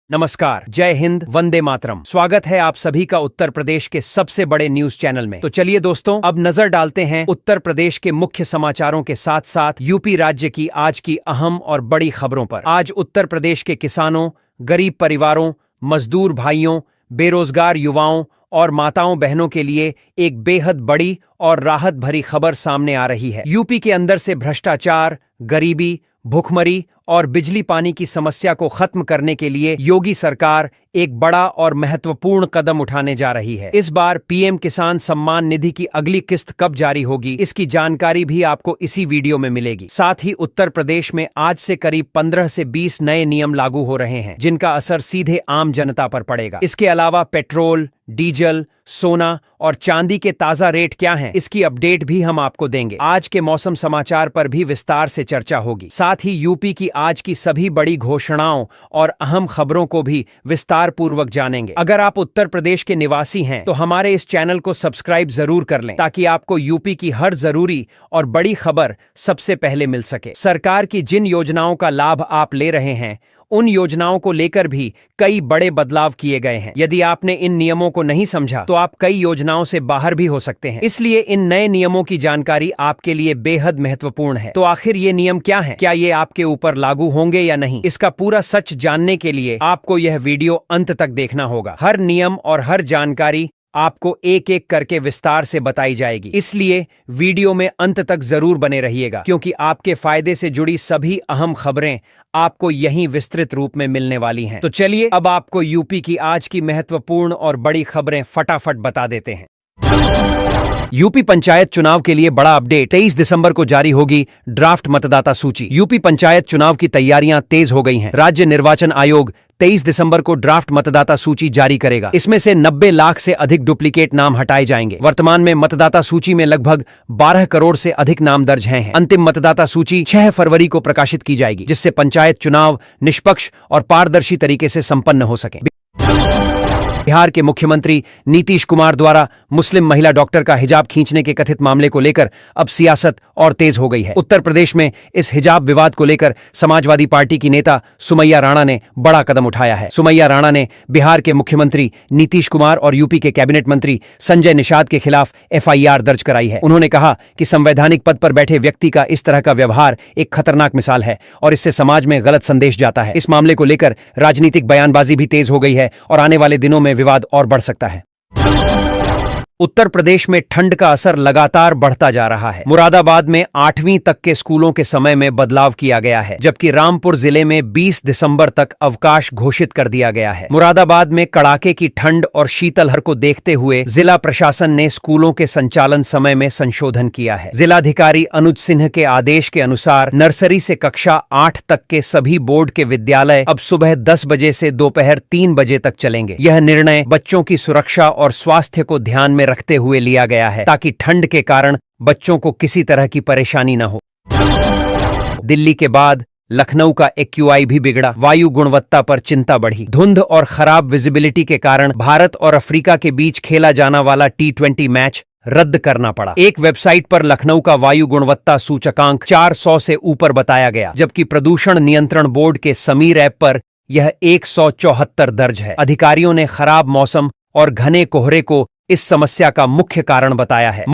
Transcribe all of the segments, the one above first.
नमस्कार, जय हिंद, वंदे मातरम। स्वागत है आप सभी का उत्तर प्रदेश के सबसे बड़े न्यूज चैनल में। तो चलिए दोस्तों, अब नजर डालते हैं उत्तर प्रदेश के मुख्य समाचारों के साथ साथ यूपी राज्य की आज की अहम और बड़ी खबरों पर। आज उत्तर प्रदेश के किसानों, गरीब परिवारों, मजदूर भाइयों, बेरोजगार युवाओं और माताओं बहनों के लिए एक बेहद बड़ी और राहत भरी खबर सामने आ रही है। यूपी के अंदर से भ्रष्टाचार, गरीबी, भुखमरी और बिजली पानी की समस्या को खत्म करने के लिए योगी सरकार एक बड़ा और महत्वपूर्ण कदम उठाने जा रही है। इस बार पीएम किसान सम्मान निधि की अगली किस्त कब जारी होगी, इसकी जानकारी भी आपको इसी वीडियो में मिलेगी। साथ ही उत्तर प्रदेश में आज से करीब 15 से 20 नए नियम लागू हो रहे हैं, जिनका असर सीधे आम जनता पर पड़ेगा। इसके अलावा पेट्रोल, डीजल, सोना और चांदी के ताजा रेट क्या हैं, इसकी अपडेट भी हम आपको देंगे। आज के मौसम समाचार पर भी विस्तार से चर्चा होगी। साथ ही यूपी की आज की सभी बड़ी घोषणाओं और अहम खबरों को भी विस्तार पूर्वक जानेंगे। अगर आप उत्तर प्रदेश के निवासी हैं तो हमारे इस चैनल को सब्सक्राइब जरूर कर लें, ताकि आपको यूपी की हर जरूरी और बड़ी खबर सबसे पहले मिल सके। सरकार की जिन योजनाओं का लाभ आप ले रहे हैं, उन योजनाओं को लेकर भी कई बड़े बदलाव किए गए हैं। यदि आपने इन नियमों को नहीं समझा तो आप कई योजनाओं से बाहर भी हो सकते हैं। इसलिए इन नए नियमों की जानकारी आपके लिए बेहद महत्वपूर्ण है। तो आखिर ये नियम क्या हैं? क्या ये आपके ऊपर लागू होंगे या नहीं? इसका पूरा सच जानने के लिए आपको यह वीडियो अंत तक देखना होगा। हर नियम और हर जानकारी आपको एक एक करके विस्तार से बताई जाएगी, इसलिए वीडियो में अंत तक जरूर बने रहिएगा, क्योंकि आपके फायदे से जुड़ी सभी अहम खबरें आपको यहीं विस्तृत रूप में मिलने वाली हैं। तो चलिए अब आपको यूपी की आज की महत्वपूर्ण और बड़ी खबरें फटाफट बता देते हैं। यूपी पंचायत चुनाव के लिए बड़ा अपडेट। 23 दिसंबर को जारी होगी ड्राफ्ट मतदाता सूची। यूपी पंचायत चुनाव की तैयारियां तेज हो गई हैं। राज्य निर्वाचन आयोग 23 दिसंबर को ड्राफ्ट मतदाता सूची जारी करेगा। इसमें से 90 लाख से अधिक डुप्लीकेट नाम हटाए जाएंगे। वर्तमान में मतदाता सूची में लगभग 12 करोड़ से अधिक नाम दर्ज हैं। अंतिम मतदाता सूची 6 फरवरी को प्रकाशित की जाएगी, जिससे पंचायत चुनाव निष्पक्ष और पारदर्शी तरीके से संपन्न हो सके। बिहार के मुख्यमंत्री नीतीश कुमार द्वारा मुस्लिम महिला डॉक्टर का हिजाब खींचने के कथित मामले को लेकर अब सियासत और तेज हो गई है। उत्तर प्रदेश में इस हिजाब विवाद को लेकर समाजवादी पार्टी की नेता सुमैया राणा ने बड़ा कदम उठाया है। सुमैया राणा ने बिहार के मुख्यमंत्री नीतीश कुमार और यूपी के कैबिनेट मंत्री संजय निषाद के खिलाफ एफआईआर दर्ज कराई है। उन्होंने कहा कि संवैधानिक पद पर बैठे व्यक्ति का इस तरह का व्यवहार एक खतरनाक मिसाल है और इससे समाज में गलत संदेश जाता है। इस मामले को लेकर राजनीतिक बयानबाजी भी तेज हो गई है और आने वाले दिनों में विवाद और बढ़ सकता है। उत्तर प्रदेश में ठंड का असर लगातार बढ़ता जा रहा है। मुरादाबाद में 8वीं तक के स्कूलों के समय में बदलाव किया गया है, जबकि रामपुर जिले में 20 दिसंबर तक अवकाश घोषित कर दिया गया है। मुरादाबाद में कड़ाके की ठंड और शीतलहर को देखते हुए जिला प्रशासन ने स्कूलों के संचालन समय में संशोधन किया है। जिलाधिकारी अनुज सिन्हा के आदेश के अनुसार नर्सरी से कक्षा 8 तक के सभी बोर्ड के विद्यालय अब सुबह 10 बजे से दोपहर 3 बजे तक चलेंगे। यह निर्णय बच्चों की सुरक्षा और स्वास्थ्य को ध्यान में रखते हुए लिया गया है, ताकि ठंड के कारण बच्चों को किसी तरह की परेशानी न हो। दिल्ली के बाद लखनऊ का एक्यूआई भी बिगड़ा। वायु गुणवत्ता पर चिंता बढ़ी। धुंध और खराब विजिबिलिटी के कारण भारत और अफ्रीका के बीच खेला जाना वाला T20 मैच रद्द करना पड़ा। एक वेबसाइट पर लखनऊ का वायु गुणवत्ता सूचकांक 400 से ऊपर बताया गया, जबकि प्रदूषण नियंत्रण बोर्ड के समीर ऐप पर यह 174 दर्ज है। अधिकारियों ने खराब मौसम और घने कोहरे को इस समस्या का मुख्य कारण बताया है।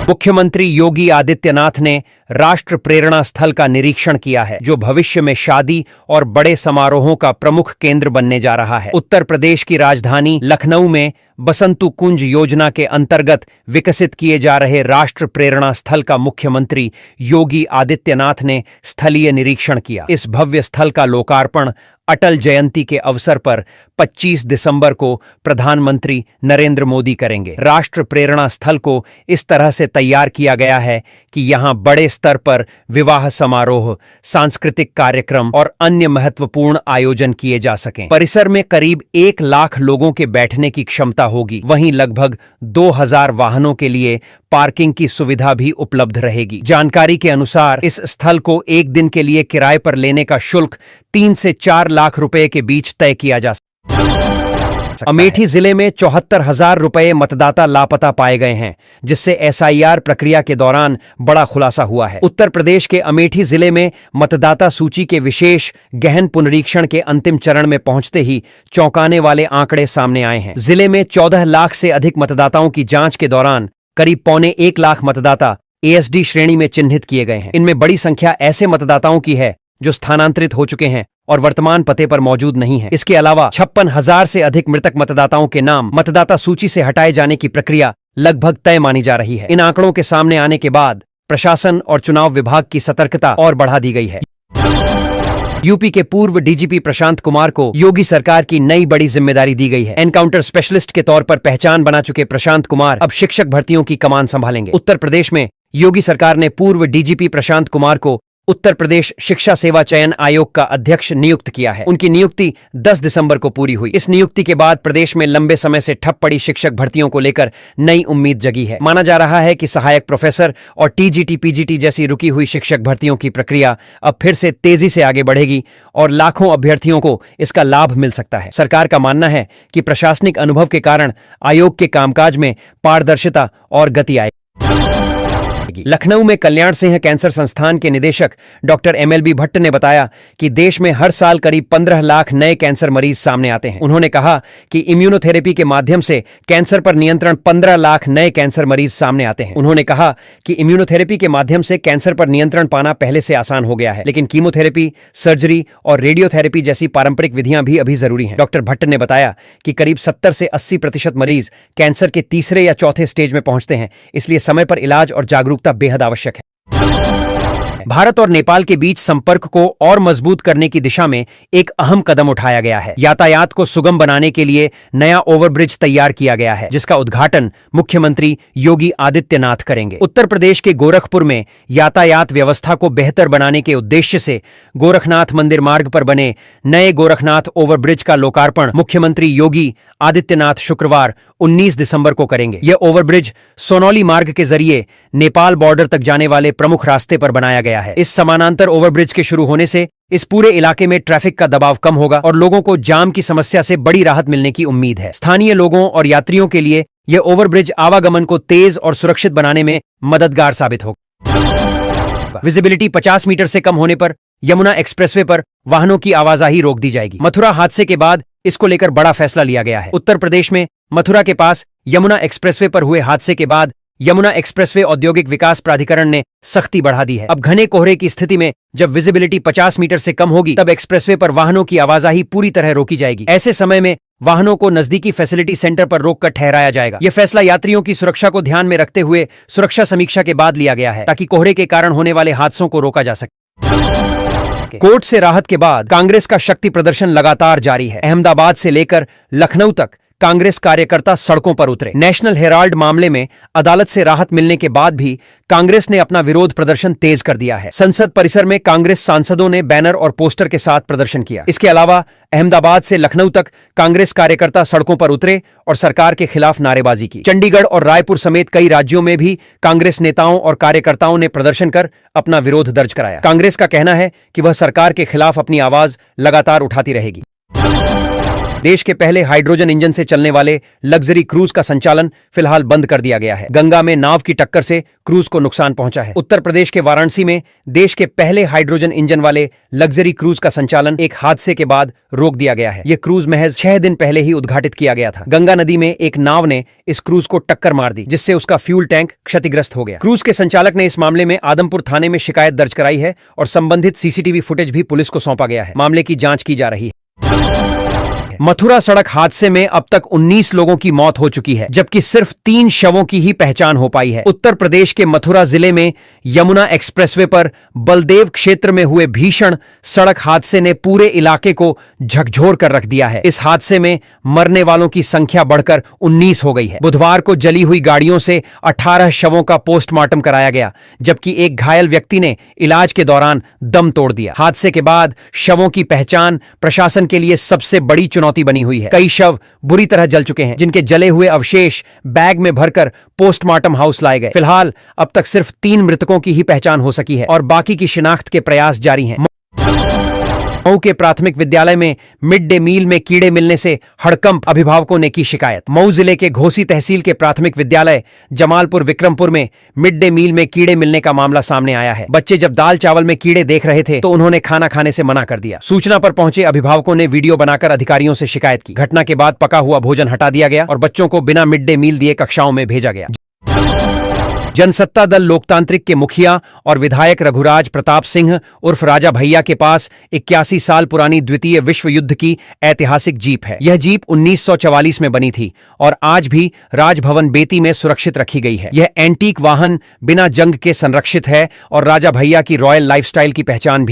मुख्यमंत्री योगी आदित्यनाथ ने राष्ट्र प्रेरणा स्थल का निरीक्षण किया है, जो भविष्य में शादी और बड़े समारोहों का प्रमुख केंद्र बनने जा रहा है। उत्तर प्रदेश की राजधानी लखनऊ में बसंतु कुंज योजना के अंतर्गत विकसित किए जा रहे राष्ट्र प्रेरणा स्थल का मुख्यमंत्री योगी आदित्यनाथ ने स्थलीय निरीक्षण किया। इस भव्य स्थल का लोकार्पण अटल जयंती के अवसर पर 25 दिसंबर को प्रधानमंत्री नरेंद्र मोदी करेंगे। राष्ट्र प्रेरणा स्थल को इस तरह से तैयार किया गया है कि यहां बड़े स्तर पर विवाह समारोह, सांस्कृतिक कार्यक्रम और अन्य महत्वपूर्ण आयोजन किए जा सकें। परिसर में करीब 1 लाख लोगों के बैठने की क्षमता होगी। वहीं लगभग 2000 वाहनों के लिए पार्किंग की सुविधा भी उपलब्ध रहेगी। जानकारी के अनुसार इस स्थल को एक दिन के लिए किराए पर लेने का शुल्क 3 से 4 लाख रुपए के बीच तय किया जा सकता है। सकता है। अमेठी जिले में 74,000 रुपए मतदाता लापता पाए गए हैं, जिससे एसआईआर प्रक्रिया के दौरान बड़ा खुलासा हुआ है। उत्तर प्रदेश के अमेठी जिले में मतदाता सूची के विशेष गहन पुनरीक्षण के अंतिम चरण में पहुंचते ही चौंकाने वाले आंकड़े सामने आए हैं। जिले में 14 लाख से अधिक मतदाताओं की जांच के दौरान करीब 1.25 लाख मतदाता एएसडी श्रेणी में चिन्हित किए गए हैं। इनमें बड़ी संख्या ऐसे मतदाताओं की है जो स्थानांतरित हो चुके हैं और वर्तमान पते पर मौजूद नहीं है। इसके अलावा 56,000 से अधिक मृतक मतदाताओं के नाम मतदाता सूची से हटाए जाने की प्रक्रिया लगभग तय मानी जा रही है। इन आंकड़ों के सामने आने के बाद प्रशासन और चुनाव विभाग की सतर्कता और बढ़ा दी गई है। यूपी के पूर्व डीजीपी प्रशांत कुमार को योगी सरकार की नई बड़ी जिम्मेदारी दी गई है। एनकाउंटर स्पेशलिस्ट के तौर पर पहचान बना चुके प्रशांत कुमार अब शिक्षक भर्तियों की कमान संभालेंगे। उत्तर प्रदेश में योगी सरकार ने पूर्व डीजीपी प्रशांत कुमार को उत्तर प्रदेश शिक्षा सेवा चयन आयोग का अध्यक्ष नियुक्त किया है। उनकी नियुक्ति 10 दिसंबर को पूरी हुई। इस नियुक्ति के बाद प्रदेश में लंबे समय से ठप पड़ी शिक्षक भर्तियों को लेकर नई उम्मीद जगी है। माना जा रहा है कि सहायक प्रोफेसर और टीजीटी पीजीटी जैसी रुकी हुई शिक्षक भर्तियों की प्रक्रिया अब फिर से तेजी से आगे बढ़ेगी और लाखों अभ्यर्थियों को इसका लाभ मिल सकता है। सरकार का मानना है कि प्रशासनिक अनुभव के कारण आयोग के कामकाज में पारदर्शिता और गति आएगी। लखनऊ में कल्याण सिंह कैंसर संस्थान के निदेशक डॉक्टर एमएलबी भट्ट ने बताया कि देश में हर साल करीब 15 लाख नए कैंसर मरीज सामने आते हैं। उन्होंने कहा कि इम्यूनोथेरेपी के माध्यम से कैंसर पर नियंत्रण 15 लाख नए कैंसर मरीज सामने आते हैं। उन्होंने कहा कि इम्यूनोथेरेपी के माध्यम से कैंसर पर नियंत्रण पाना पहले से आसान हो गया है, लेकिन कीमोथेरेपी, सर्जरी और रेडियोथेरेपी जैसी पारंपरिक विधियां भी अभी जरूरी हैं। डॉक्टर भट्ट ने बताया कि करीब 70 से 80% मरीज कैंसर के तीसरे या चौथे स्टेज में पहुंचते हैं, इसलिए समय पर इलाज और जागरूकता बेहद आवश्यक है। भारत और नेपाल के बीच संपर्क को और मजबूत करने की दिशा में एक अहम कदम उठाया गया है। यातायात को सुगम बनाने के लिए नया ओवरब्रिज तैयार किया गया है, जिसका उद्घाटन मुख्यमंत्री योगी आदित्यनाथ करेंगे। उत्तर प्रदेश के गोरखपुर में यातायात व्यवस्था को बेहतर बनाने के उद्देश्य से गोरखनाथ मंदिर मार्ग पर बने नए गोरखनाथ ओवरब्रिज का लोकार्पण मुख्यमंत्री योगी आदित्यनाथ शुक्रवार 19 दिसंबर को करेंगे। यह ओवरब्रिज सोनौली मार्ग के जरिए नेपाल बॉर्डर तक जाने वाले प्रमुख रास्ते पर बनाया गया है। इस समानांतर ओवरब्रिज के शुरू होने से इस पूरे इलाके में ट्रैफिक का दबाव कम होगा और लोगों को जाम की समस्या से बड़ी राहत मिलने की उम्मीद है। स्थानीय लोगों और यात्रियों के लिए यह ओवरब्रिज आवागमन को तेज और सुरक्षित बनाने में मददगार साबित होगा। विजिबिलिटी 50 मीटर से कम होने पर यमुना एक्सप्रेसवे पर वाहनों की आवाजाही रोक दी जाएगी। मथुरा हादसे के बाद इसको लेकर बड़ा फैसला लिया गया है। उत्तर प्रदेश में मथुरा के पास यमुना एक्सप्रेसवे पर हुए हादसे के बाद यमुना एक्सप्रेसवे औद्योगिक विकास प्राधिकरण ने सख्ती बढ़ा दी है। अब घने कोहरे की स्थिति में जब विजिबिलिटी 50 मीटर से कम होगी, तब एक्सप्रेसवे पर वाहनों की आवाजाही पूरी तरह रोकी जाएगी। ऐसे समय में वाहनों को नजदीकी फैसिलिटी सेंटर पर रोककर ठहराया जाएगा। यह फैसला यात्रियों की सुरक्षा को ध्यान में रखते हुए सुरक्षा समीक्षा के बाद लिया गया है, ताकि कोहरे के कारण होने वाले हादसों को रोका जा सके। कोर्ट से राहत के बाद कांग्रेस का शक्ति प्रदर्शन लगातार जारी है। अहमदाबाद से लेकर लखनऊ तक कांग्रेस कार्यकर्ता सड़कों पर उतरे। नेशनल हेराल्ड मामले में अदालत से राहत मिलने के बाद भी कांग्रेस ने अपना विरोध प्रदर्शन तेज कर दिया है। संसद परिसर में कांग्रेस सांसदों ने बैनर और पोस्टर के साथ प्रदर्शन किया। इसके अलावा अहमदाबाद से लखनऊ तक कांग्रेस कार्यकर्ता सड़कों पर उतरे और सरकार के खिलाफ नारेबाजी की। चंडीगढ़ और रायपुर समेत कई राज्यों में भी कांग्रेस नेताओं और कार्यकर्ताओं ने प्रदर्शन कर अपना विरोध दर्ज कराया। कांग्रेस का कहना है कि वह सरकार के खिलाफ अपनी आवाज लगातार उठाती रहेगी। देश के पहले हाइड्रोजन इंजन से चलने वाले लग्जरी क्रूज का संचालन फिलहाल बंद कर दिया गया है। गंगा में नाव की टक्कर से क्रूज को नुकसान पहुंचा है। उत्तर प्रदेश के वाराणसी में देश के पहले हाइड्रोजन इंजन वाले लग्जरी क्रूज का संचालन एक हादसे के बाद रोक दिया गया है। यह क्रूज महज 6 दिन पहले ही उद्घाटित किया गया था। गंगा नदी में एक नाव ने इस क्रूज को टक्कर मार दी, जिससे उसका फ्यूल टैंक क्षतिग्रस्त हो गया। क्रूज के संचालक ने इस मामले में आदमपुर थाने में शिकायत दर्ज कराई है और संबंधित सीसीटीवी फुटेज भी पुलिस को सौंपा गया है। मामले की जांच की जा रही है। मथुरा सड़क हादसे में अब तक 19 लोगों की मौत हो चुकी है, जबकि सिर्फ 3 शवों की ही पहचान हो पाई है। उत्तर प्रदेश के मथुरा जिले में यमुना एक्सप्रेसवे पर बलदेव क्षेत्र में हुए भीषण सड़क हादसे ने पूरे इलाके को झकझोर कर रख दिया है। इस हादसे में मरने वालों की संख्या बढ़कर 19 हो गई है। बुधवार को जली हुई गाड़ियों से 18 शवों का पोस्टमार्टम कराया गया, जबकि एक घायल व्यक्ति ने इलाज के दौरान दम तोड़ दिया। हादसे के बाद शवों की पहचान प्रशासन के लिए सबसे बड़ी चुनौती बनी हुई है। कई शव बुरी तरह जल चुके हैं, जिनके जले हुए अवशेष बैग में भरकर पोस्टमार्टम हाउस लाए गए। फिलहाल अब तक सिर्फ 3 मृतकों की ही पहचान हो सकी है और बाकी की शिनाख्त के प्रयास जारी हैं। मऊ के प्राथमिक विद्यालय में मिड डे मील में कीड़े मिलने से हड़कंप, अभिभावकों ने की शिकायत। मऊ जिले के घोसी तहसील के प्राथमिक विद्यालय जमालपुर विक्रमपुर में मिड डे मील में कीड़े मिलने का मामला सामने आया है। बच्चे जब दाल चावल में कीड़े देख रहे थे तो उन्होंने खाना खाने से मना कर दिया। सूचना पर पहुंचे अभिभावकों ने वीडियो बनाकर अधिकारियों से शिकायत की। घटना के बाद पका हुआ भोजन हटा दिया गया और बच्चों को बिना मिड डे मील दिए कक्षाओं में भेजा गया। जनसत्ता दल लोकतांत्रिक के मुखिया और विधायक रघुराज प्रताप सिंह उर्फ राजा भैया के पास 81 साल पुरानी द्वितीय विश्व युद्ध की ऐतिहासिक जीप है। यह जीप 1944 में बनी थी और आज भी राजभवन बेती में सुरक्षित रखी गई है। यह एंटीक वाहन बिना जंग के संरक्षित है और राजा भैया की रॉयल लाइफस्टाइल की पहचान भी